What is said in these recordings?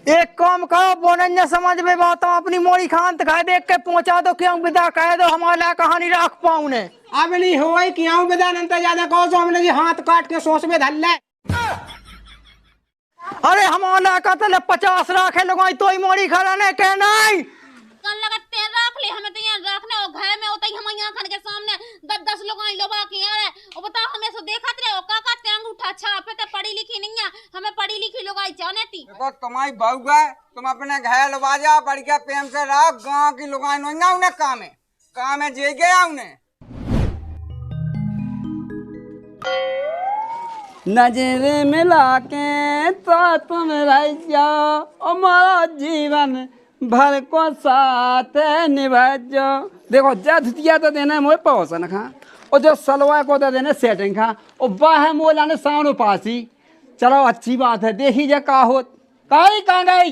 एक काम करो बोनन्या समझ में बात अपनी मोरी खान तक देख के पहुंचा दो क्यों विदा कह दो हमारा कहानी रख पाऊं ने अब नहीं हो क्यों विदा नंतर ज्यादा कहो सो हमने जी हाथ काट के सोच में धर ले। अरे हमारा का तो 50 राखे लगाई तो ही मोरी खड़ा ने के नहीं कल लगा तेल रख ले हमें तो यहाँ रखने और घर में होता ही हम यहाँ खाने के सामने 10-10 लोग लोबा के यार है और बताओ हमें सो देखत रहे हो का ते अंगूठा छापे ते पढ़ी लिखी नहीं है हमें पढ़ी लिखी लोग आई जाने थी। देखो तुम्हारी बहू है तुम अपने घर लगा जा पढ़ के प्रेम से रहो गांव की लोग नहीं उन्हें काम है जे गया उन्हें नजर मिला के तो तुम रह जाओ हमारा जीवन भर को साथ निभाजो। देखो जा धुतिया तो देना मोए पौसन खा और जो सलवार को तो देना सेटिंग खा और बाह मोला ने साउंड पासी। चलो अच्छी बात है देखी जा का हो कहाँ गई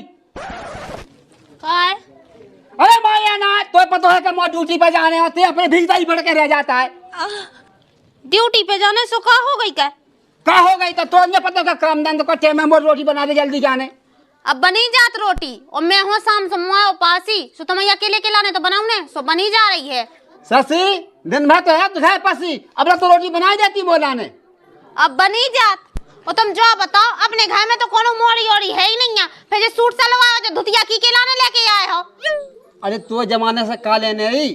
अरे माया ना तो पता है कि मैं ड्यूटी पे जाने होते अपने भीगता ही बढ़ के रह जाता है। ड्यूटी पे जाने से का हो गई का हो गई तो नहीं पता का काम धंधो का टाइम है रोटी बना दे जल्दी जाने अब बनी जात रोटी और मैं हूँ शाम समूह पासी सो तुम अकेले के लाने तो बनाऊने सो बनी जा रही है। ससी दिन भर तो है तुझे पासी अब तो रोटी बनाई जाती बोला ने अब बनी जात और तुम जो बताओ अपने घर में तो कोनो मोड़ी ओड़ी है ही नहीं है फिर जो सूट सलवार जो धुतिया की के लाने लेके आए हो। अरे तो जमाने से का लेने रही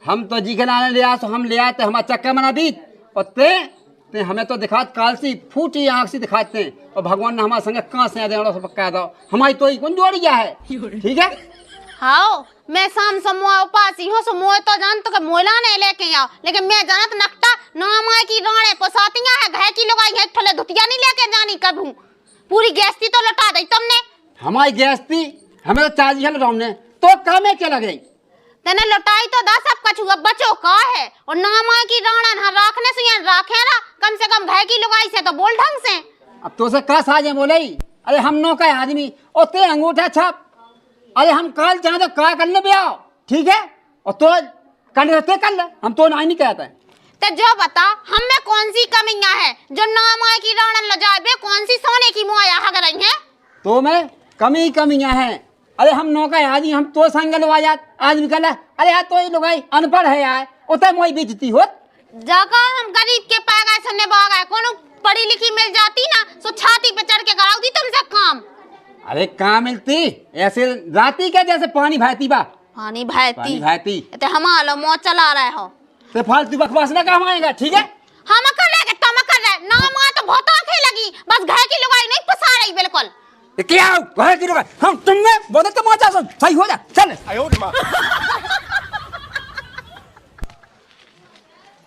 हम तो जी के लाने ले आए हम ले आए हमारा चक्का मना दी और ते हमें तो दिखात काल सी फूटी आंख से दिखाते हैं और भगवान ने हमारे संगे कहाँ से दे पक्का दो हमारी तो कौन जोड़िया है ठीक है। हाँ मैं शाम समूह उपासी हूँ सो मोए तो जान तो मोला ने लेके आओ लेकिन मैं जानत नकटा नाम आए की राणे पसातियां है घर की लोग आई है ठले धुतिया नहीं लेके जानी कभू पूरी गैस्ती तो लौटा दी तुमने हमारी गैस्ती हमें तो चार्ज है हमने तो कामे क्या लगे तेने लौटाई तो दा सब कछु अब बचो का है और नाम आए की राणा ना रखने से यहाँ रखे ना कम से कम घर की लुगाई से तो बोल ढंग से। अब तो से का साजे बोले अरे हम नौका आदमी और ते अंगूठा छाप अरे हम कल चाहे तो का कर ले आओ ठीक है और तो कर ले कर ले हम तो नहीं कहते तो जो बता हम में कौन सी कमियां है जो नाम आए की राणा लजाबे कौन सी सोने की मोया हग रही है तो मैं कमियां हैं। अरे हम नौका आदमी हम तो संग लगा आदमी कहला अरे यार तो ही लोग अनपढ़ है यार उतर मोई बेइज्जती होत जगह हम गरीब के पैगा सुनने बागा कोनो पढ़ी लिखी मिल जाती ना सो छाती पे चढ़ के कराऊ दी तुमसे काम। अरे कहाँ मिलती ऐसे राती के जैसे पानी बहती बा पानी बहती ते हमारा मौत चला रहे हो तो फालतू बकवास ना काम आएगा ठीक है। हम कर रहे तुम कर रहे ना मां तो बहुत आंखें लगी बस घर की लुगाई नहीं पसा रही बिल्कुल क्या घर की लुगाई हम तुमने बोले तो मौजा सुन सही हो जा चल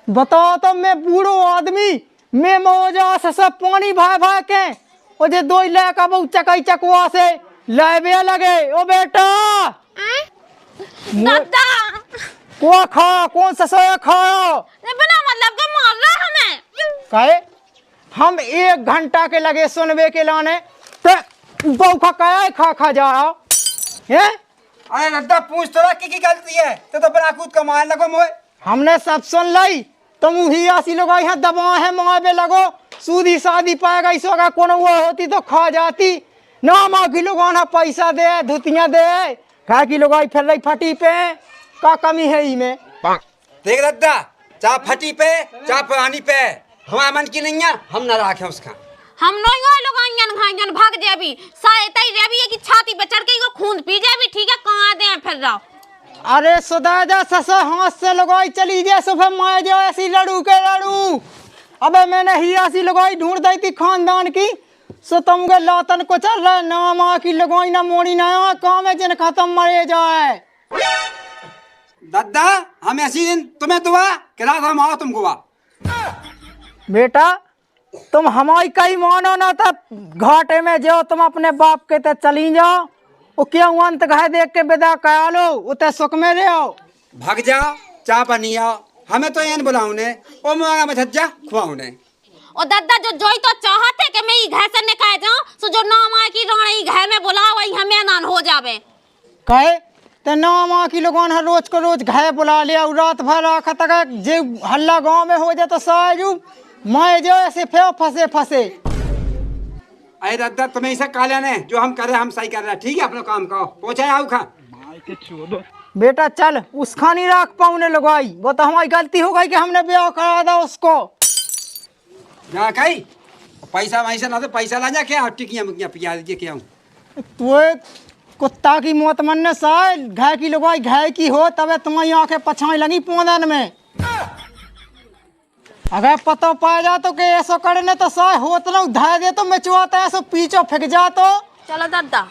बताओ तो मैं बूढ़ो आदमी मैं मौजा से सब पानी भाई के और जे दो लड़का बहुत चकई चकवा से लाइबे लगे ओ बेटा दादा को खा कौन सा सोया खाओ बिना मतलब के मार रहा हमें कहे हम 1 घंटा के लगे सुनबे के लाने ते बहु खा खा जा रहा है। अरे रद्दा पूछ तो की गलती है तो बना कूद कमाए लगो मोए हमने सब सुन ली तुम ही आसी लोग यहाँ दबा है मुआबे लगो सूदी शादी पाएगा इसोगा कोनो वो होती तो खा जाती ना माँ की लोग पैसा दे धुतियाँ दे खा की लोग फिर रही फटी पे का कमी है ही में देख रद्दा चाह फटी पे चाह पुरानी पे हमारा मन की नहीं है हम न रखे उसका हम नहीं लोग आंगन भाग जाबी सायता ही रेबी की छाती पे चढ़ के को खून पी जाबी ठीक है कहां दे फिर रहो। अरे सुदाजा ससा हाथ से लगाई चली जाए सुबह माए जाओ ऐसी लड़ू के लड़ू अबे मैंने ही ऐसी लगाई ढूंढ दी थी खानदान की सो तुम के लातन को चल रहा ना माँ की लगाई ना मोड़ी ना काम है जिन खत्म मरे जाए दादा हम ऐसी दिन तुम्हें दुआ कि रात हम आओ तुमको बेटा तुम हमारी कहीं मानो ना तब घाटे में जाओ तुम अपने बाप के ते चली जाओ वो क्यों अंत घर देख के विदा करा लो उते सुख में रहो भाग जाओ चाह पानी आओ हमें तो एन बुलाऊने ओ मुआगा में थज्जा खुआऊने और दादा जो जोई तो चाहते कि मैं ई घर से निकाल जाऊं सो जो नाम आए की रानी घर में बुलाओ वही हमें नान हो जावे कहे ते नाम आ की लोगन हर रोज को रोज घर बुला लिया रात भर रखा तक जे हल्ला गांव में हो जाए तो साजू मैं जो ऐसे फे फंसे अरे दादा तुम्हें ऐसा काले ने जो हम कर रहे हैं हम सही कर रहे हैं, ठीक है अपना काम करो पहुंचाए आओ खा। बेटा चल उसका नहीं रख पाऊने लगाई, वो तो हमारी गलती हो गई कि हमने ब्याह करा था उसको। जा कही पैसा वैसा ना तो पैसा ला जा क्या टिकियाँ मुकियाँ पिया दीजिए क्या हूँ। तो कुत्ता की मौत मनने साल घाय की लगाई घाय की हो तबे तुम्हारी आंखें पछाई लगी पोंदन में। अगर पता पा जा तो के ऐसा करने तो साय होत ना उधार दे तो मचवाता है, ऐसा पीछे फेंक जा तो। चलो दादा।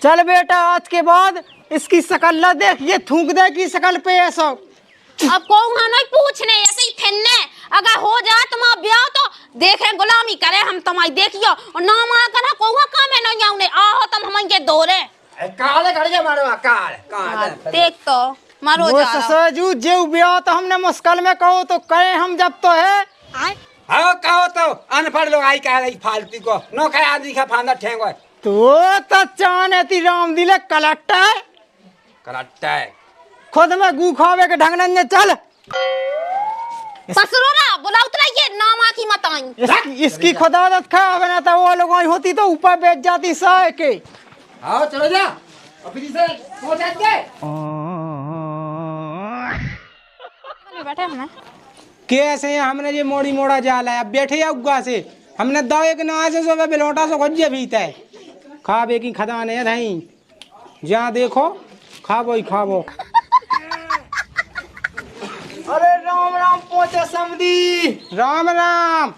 चल बेटा आज के बाद इसकी शकल ला देख, ये थूक दे की शकल पे ऐसा। अब कौन नहीं पूछने ऐसे ही फिरने, अगर हो जाए तुम्हारा ब्याह तो देखे गुलामी करे हम तुम्हारी देखियो और ना मार कर कोई काम है नहीं आउने आहो तुम हम के दौरे काले खड़े मारो काले देख तो मारो वो जा ससुर जे ब्याह तो हमने मुश्किल में कहो तो कहे हम जब तो है। हाँ कहो तो अनपढ़ लोग आई कह रही फालतू को नो खाए आदमी खा फांदा ठेंगो तो चाने ती राम दिले कलट्टा करट्टा है खुद में गू खावे के ढंग न चल। ससुरोरा बुला उतराइए नामा की मत आई इसकी खुदादत खराब ना तो वो लोग होती तो ऊपर बैठ जाती सह के। आओ चलो जा अभी से पहुंचा के बैठे हमने कैसे हमने ये मोड़ी मोड़ा जाला है, अब बैठे या उगा से हमने दो एक ना से सो बिलोटा सो खोजे भी तय खाबे की खदान है नहीं जहाँ देखो खाबो ही खाबो। अरे राम राम पहुंचे समधी। राम राम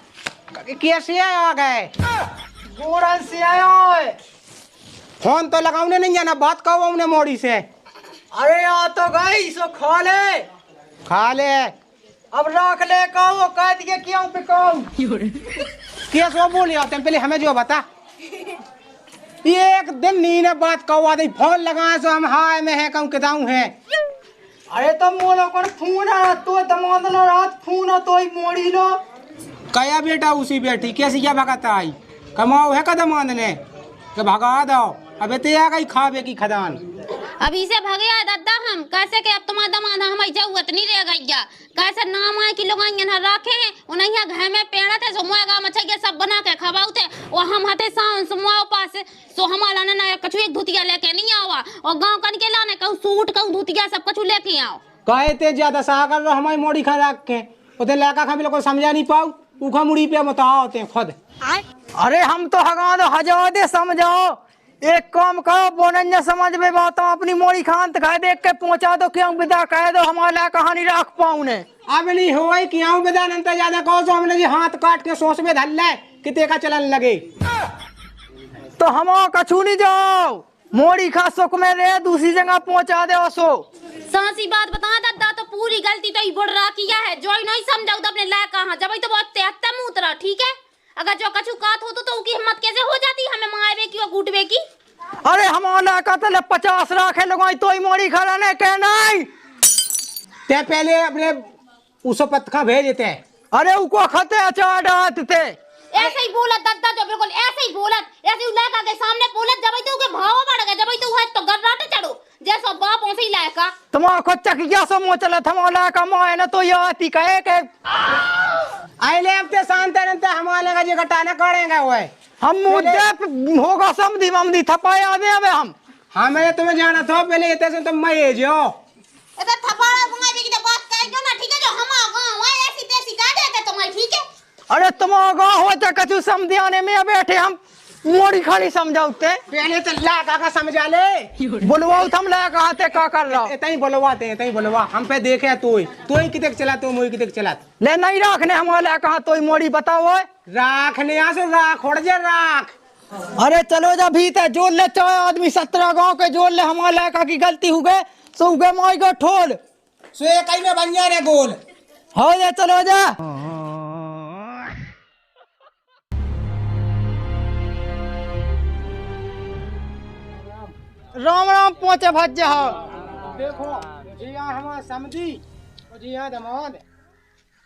कैसे आ गए? गोरन से आयो है। फोन तो लगाउने नहीं है ना बात कहो उन्हें मोड़ी से। अरे आ तो गई सो खा ले खा ले अब रख ले कहो कह दिए क्यों पे कहूं क्या सो बोले आते हैं पहले हमें जो बता। एक दिन नीने बात कहो आदि फोन लगाए सो हम हाय में है कहूँ किताऊ है। अरे तो मोलो कौन फोन आ तो दमाद लो रात फोन आ तो ही मोड़ी लो कया बेटा उसी बेटी कैसी क्या भगत आई कमाओ है कदम आंदने कि भगा दो अबे ते आ गई खाबे की खदान। अभी से भगे आ दादा हम कैसे के अब तुम्हारा दमाद हमारी जरूरत नहीं रह गई या कैसे नाम आए कि लोग यहाँ रखे हैं उन्हें घर में पेड़ा थे सो मोएगा मछैया सब बना के खवाऊ थे और हम हते सावन सुमुआ पास सो हमारा ना कछु एक धुतिया लेके नहीं आवा और गांव कन के लाने कहूं सूट कहूं धुतिया सब कछु लेके आओ कहे ते ज्यादा सा कर लो हमारी मोड़ी खा रख के उधर लड़का हम लोग को समझा नहीं पाऊ उखा मुड़ी पे बताओ होते हैं खुद। अरे हम तो हगा दो हजाओ दे समझाओ एक काम करो बोनन्या समझ में बात अपनी मोड़ी खान तक देख के पहुंचा दो क्यों विदा कह दो हमारा कहानी रख पाऊ ने अब नहीं हो क्यों बेदानंत ज्यादा कहो तो हमने जी हाथ काट के सोच में धल ले किते का चलन लगे तो हम कछू नहीं जाओ मोड़ी खा सुख में रहे दूसरी जगह पहुंचा दे सो। सासी बात बता दादा तो पूरी गलती तो ही बुढ़ रहा किया है जो ही नहीं समझाऊ तो अपने लायक कहां जब तो बहुत तेहत्तर मुंह उतरा ठीक है अगर जो कछु कात हो तो उसकी हिम्मत कैसे हो जाती हमें मारवे की और कूटवे की। अरे हमारा का तले 50 राखे लगाई तो ही मोड़ी खा ने के नहीं ते पहले अपने उसो पत्का भेजते हैं। अरे उको खते अचार डालते थे ऐसे ही बोला दादा जो बिल्कुल ऐसे ही बोला ऐसे ही लड़का के सामने बोला जब तो के भाव बढ़ गए जब तो है तो गर्राटे चढ़ो जैसा बाप ऐसे ही लड़का तुम्हारा को चकिया सो मो चला थमाला का माए ना तो ये आती कहे के आइले अब ते शांत रहते हमारे का जो घटाना करेंगे वो हम मुद्दे होगा समधी ममदी थपाया दे अब हम हमें तुम्हें जाना था पहले इतने से तुम मैं जो इधर थपाड़ा बुंगाई की बात कर जो ना ठीक है जो हम गांव है ऐसी तैसी कह देते तुम्हारी ठीक है। अरे तुम्हारा गाँव हो तो कछु समझाने में बैठे हम मोड़ी खाली समझाते पहले तो लाका का समझा ले बुलवाओ हम लायक आते का कर रहा इतना ही बुलवाते हैं इतना ही बुलवा हम पे देखे तू ही कितने चला तू मुई कितने चला ले नहीं रखने हमारे कहा तो मोड़ी बताओ राखने यहाँ से राख उड़ जा राख। अरे चलो जा भीतर जोड़ ले चाहे आदमी 17 गांव के जोड़ ले हमारे लायका की गलती हो गए सो उगे माई को ठोल सो एक ही में बन जाने गोल हो जा चलो जा। राम राम पहुंचे भज्जा देखो जी यहाँ हमारा समझी और जी यहाँ दमाद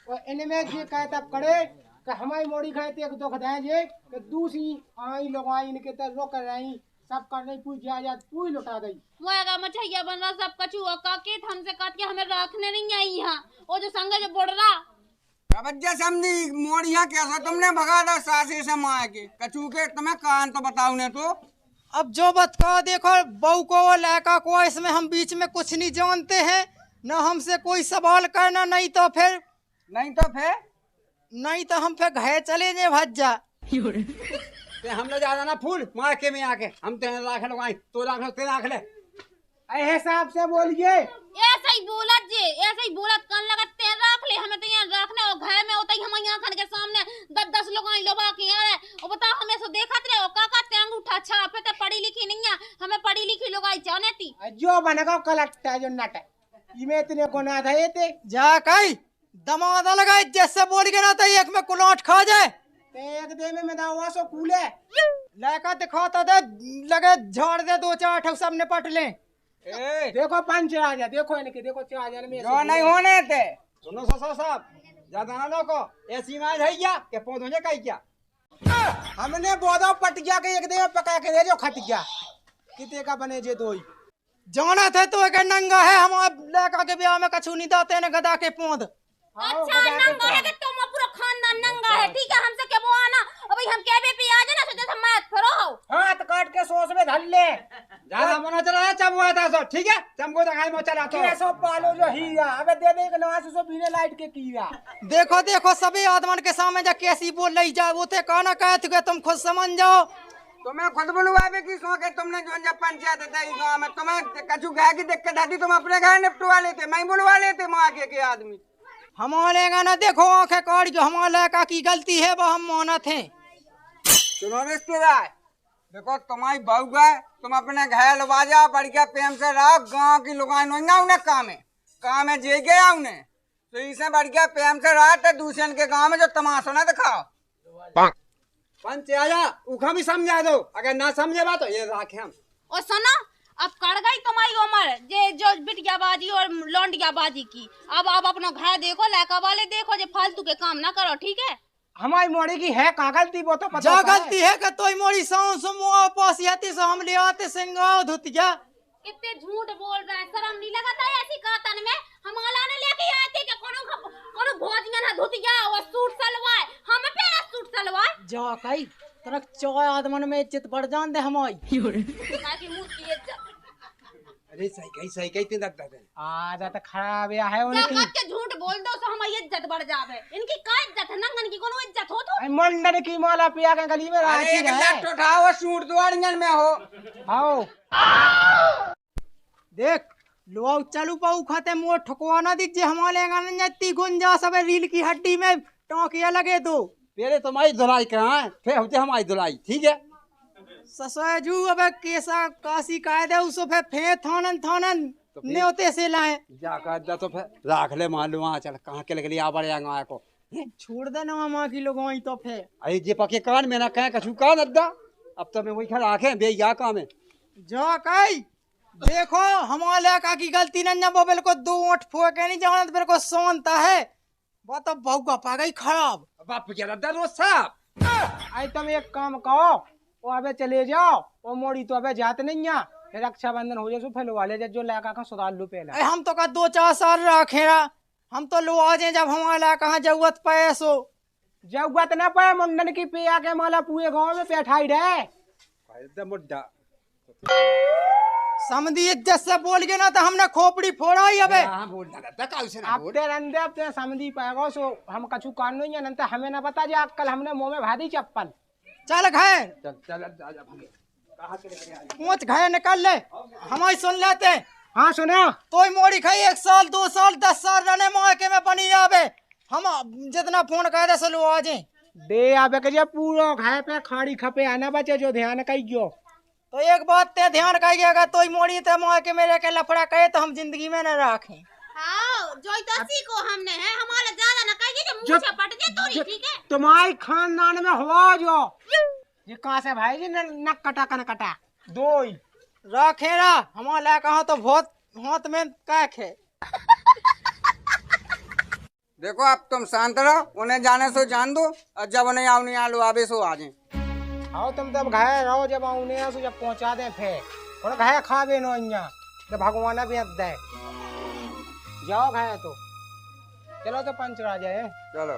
और इनमें जी कहते अब करे कि हमारी मोड़ी खाते एक दो खदाएं जे कि दूसरी आई लोग आई इनके तर रोक रही सब करने पूछ जायदाद पूरी लुटा गई मोएगा मछैया बन रहा सब कछु और काके हमसे काट के हमें रखने नहीं आई यहां और जो संग जो बोल रहा रवज्जा समझी मोड़िया कैसा तुमने भगा था सासे से माँ के कचू के तुम्हें कान तो बताऊ ने तो। अब जो बताओ देखो बहू को वो लड़का को इसमें हम बीच में कुछ नहीं जानते हैं न हमसे कोई सवाल करना नहीं तो फिर हम फिर घर चले जाए भज्जा। ते हम ले जा ना फूल मार के में आके हम तेरे राख लगाई तो राख लो तेरे राख ले ऐ हिसाब से बोलिए। ऐसा ही बोलत जे ऐसा ही बोलत कान लगत ते रख ले हमें तो यहाँ रखने और घर में होता ही हम यहाँ खान के सामने 10-10 लोग आई लोबा के आ रहे और बताओ हमें सो देखत रहे ओ काका ते अंगूठा छापे ते पढ़ी लिखी नहीं है हमें पढ़ी लिखी लोग आई जाने थी जो बनेगा कलट्टा जो नट इमे इतने को ना था थे जा कई दमाद लगाए जैसे बोल के ना तो एक में कुलाट खा जाए एक दे में दावा सो कूले लड़का दिखाता दे लगे झाड़ दे 2-4 ठोक सब निपट ले। देखो पंच आ जा देखो इनके देखो 4 जन में जो नहीं होने थे सुनो ससुर साहब ज्यादा ना लोगो ऐसी मार है क्या के पौधों ने कही क्या हमने बोदा पटिया के एक दे में पका के दे जो खटिया किते का बने जे दोई जाना थे तो एक नंगा है हम लड़का के ब्याह में कछु नहीं दाते न गदा के पौध। अच्छा नंगा है कि तुम पूरा खानदान नंगा है ठीक है हमसे क्या बोआना अभी हम के पे आ जाना सोचे हम मत करो हाथ काट के सोच में धर ले ज्यादा मना चला चमवा था सो ठीक है चमको दिखाई मो चला तो कैसो पालो जो हीरा अबे दे दे के नवास सो बिना लाइट के कीड़ा देखो देखो सभी आदमन के सामने जा कैसी बोल रही जा वो थे कहना कहते कि तुम खुद समझ जाओ। तुम्हें खुद बुलवावे की शौक है तुमने जो जब पंचायत था इस गाँव में तुम्हें कचू गाय की दिक्कत आती तुम अपने घर निपटवा लेते मैं बुलवा लेते माँ के आदमी हमारे गाना देखो आंखें काट जो हमारे लड़का की गलती है वो हम मानत हैं। सुनो रिश्तेदार देखो तुम्हारी बहू गए तुम अपने घर लगा जाओ बढ़िया प्रेम से रहो गाँव की लुगाई नहीं उन्हें काम है जे गया उन्हें तो इसे बढ़िया प्रेम से रहो तो दूसरे के गाँव में जो तमाशा ना दिखाओ। पंच आया उखा भी समझा दो अगर ना समझे बात तो ये राखे हम और सुनो अब कर गई तुम्हारी उम्र जे जो बिटिया बाजी और लौंडिया बाजी की अब अपना घर देखो लड़का वाले देखो जो फालतू के काम ना करो ठीक है। हमारी मोड़ी की है का गलती वो तो पता जो गलती है कि तोई मोड़ी साउंड सुमुआ पासियाती से हम ले आते सिंगाव धुतिया कितने झूठ बोल रहा है शर्म नहीं लगता है ऐसी कातन में हम आलाने लेके आए थे कि कोनो भोजिया ना धुतिया और सूट सलवार हमें पहना सूट सलवार जा कई तरक 4 आदमन में इज्जत बढ़ जान दे हमारी ताकि मुंह की इज्जत अरे सही कही तीन दे आदत खराब है जब उनकी मत के झूठ बोल दो तो हमारी इज्जत बढ़ जावे इनकी का इज्जत है नंगन की कोनो इज्जत हो तो मंडन की माला पिया के गली में अरे राखी एक है लट उठाओ सूट द्वारियन में हो आओ देख लोग चालू पाऊ खाते मोर ठकवाना दिख जे हमारे गाने जत्ती गुंजा सब रील की हड्डी में टोकिया लगे तो पहले तुम्हारी धुलाई कहाँ है फिर होते हमारी धुलाई ठीक है ससुजू अब केसा काशी कायदे उसो फे थानन ने होते से लाए जाकर जा तो फिर राख ले मान लो वहाँ चल कहाँ के लगे आ बड़े गाय को छोड़ दे ना माँ की लोग तो फे अरे जे पके कान में ना कहे कछु कान अद्दा अब तो मैं वही खा राखे बे या काम है जा कई देखो हमारे लड़का की गलती नहीं जब बोबल को 2 ओंठ फोके नहीं जाना तो मेरे को सोनता है वो तो बहु का पा गई खराब बाप क्या अद्दा रोज साहब आई तुम एक काम कहो वो अबे चले जाओ वो मोड़ी तो अबे जाते नहीं है फिर रक्षाबंधन हो जाए फिर वाले जो लड़का का सुधार लो पहले हम तो का 2-4 साल रखेरा हम तो लो आ जाए जब हमारे लड़का जरूरत पे सो जरूरत ना पड़े मुंडन की पिया के माला पूरे गाँव में बैठाई रहे मुद्दा समझी इज्जत से बोल गए ना तो हमने खोपड़ी फोड़ा ही अबे हाँ बोल ना काउ से ना अब बोल ते रंदे अब ते समझी पाएगो सो हम कछु कान नहीं है नंतर हमें ना बता जा कल हमने मुंह में भादी चप्पल चल घाय चल चल आजा भागे कहाँ के लेके आए पूछ घाय निकल ले हमारी सुन लेते हाँ सुना तो मोड़ी खाई 1 साल 2 साल 10 साल रहने मौके में बनी आवे हम जितना फोन कर दे सलो आ जाए दे आबे के पूरा घाय पे खाड़ी खपे आना बचे जो ध्यान कई गयो तो एक बात ते ध्यान करिएगा तो मोड़ी ते मौके मेरे के लफड़ा कहे तो हम जिंदगी में न रखें हाँ जोई तो सीखो हमने है हमारा ज्यादा ना कहिए कि मुंह से पट दे तोरी ठीक है तुम्हारे खानदान में हुआ जो ये कहाँ से भाई जी नक कटा कन कटा दो ही रखेरा हमारा कहा तो बहुत हाथ में कैक है देखो अब तुम शांत रहो उन्हें जाने से जान दो और जब उन्हें आओ नहीं आलू आवे सो आ जाए आओ तुम तब घाय रहो जब आउने सो जब पहुंचा दे फिर और घाय खावे नो इया जब भगवान भी दे जाओ घाय तो चलो तो पंच आ जाए। चलो